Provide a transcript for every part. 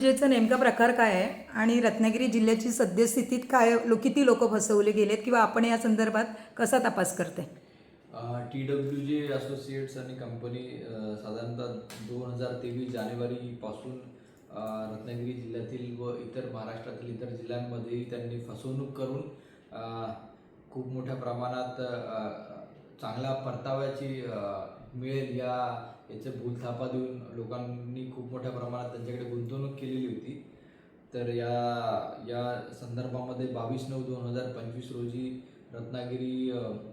जेचा नेमका प्रकार काय आहे आणि रत्नागिरी जिल्ह्याची सद्यस्थितीत किती लोक फसवले गेलेत किंवा आपण या संदर्भात कसा तपास करते? TWJ असोसिएट्स आणि कंपनी साधारणतः 2023 जानेवारीपासून रत्नागिरी जिल्ह्यातील व इतर महाराष्ट्रातील इतर जिल्ह्यांमध्येही त्यांनी फसवणूक करून खूप मोठ्या प्रमाणात चांगल्या परताव्याची मिळेल याचे भूलथापा देऊन लोकांनी खूप मोठ्या प्रमाणात त्यांच्याकडे गुंतवणूक केलेली होती. तर या संदर्भामध्ये 22/9/2025 रोजी रत्नागिरी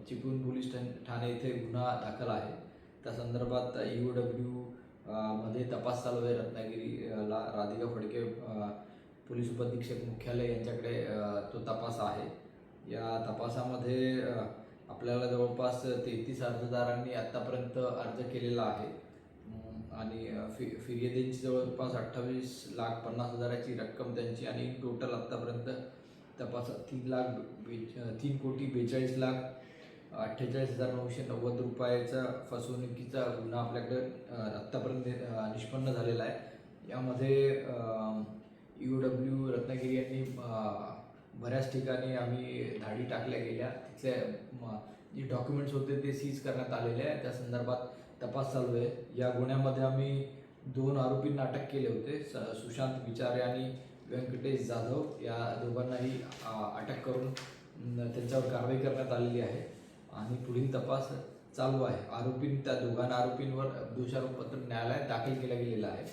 चिपळूण पोलीस ठाणे येथे गुन्हा दाखल आहे. त्या संदर्भात EOW मध्ये तपास चालू आहे. रत्नागिरीला राधिका फडके पोलीस उपअधीक्षक मुख्यालय यांच्याकडे तो तपास आहे. या तपासामध्ये आपल्याला जवळपास 33 अर्जदारांनी आत्तापर्यंत अर्ज केलेला आहे आणि फिर्यादींची जवळपास 28,50,000ची रक्कम त्यांची आणि टोटल आत्तापर्यंत तपासात 3,42,48,990 रुपयाचा फसवणुकीचा गुन्हा आपल्याकडे आत्तापर्यंत निष्पन्न झालेला आहे. यामध्ये EOW रत्नागिरी यांनी बऱ्याच ठिकाणी आम्ही धाडी टाकल्या गेल्या. तिथले जे डॉक्युमेंट्स होते ते सीज करण्यात आलेले आहे. त्या संदर्भात तपास चालू आहे. या गुन्ह्यामध्ये आम्ही 2 आरोपींना अटक केले होते. सुशांत विचारे आणि व्यंकटेश जाधव या दोघांनाही अटक करून त्यांच्यावर कारवाई करण्यात आलेली आहे आणि पुढील तपास चालू आहे. त्या दोघांना आरोपींवर दोषारोपपत्र न्यायालयात दाखल केलं गेलेलं आहे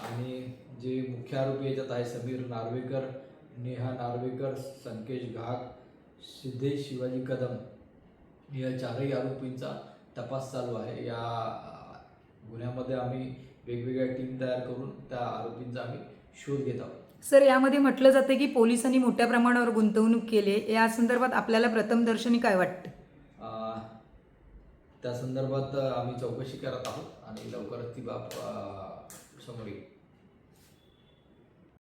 आणि जे मुख्य आरोपी याच्यात आहे समीर नार्वेकर, नेहा नार्वेकर, संकेश घाग, सिद्धेश शिवाजी कदम या 4ही आरोपींचा तपास चालू आहे. या गुन्ह्यामध्ये आम्ही वेगवेगळ्या टीम तयार करून त्या आरोपींचा आम्ही शोध घेत आहोत. सर, यामध्ये म्हटलं जाते की पोलिसांनी मोठ्या प्रमाणावर गुंतवणूक केली. या संदर्भात आपल्याला प्रथमदर्शनी काय वाटतं? त्या संदर्भात आम्ही चौकशी करत आहोत आणि लवकरच ती बाब समोर येईल.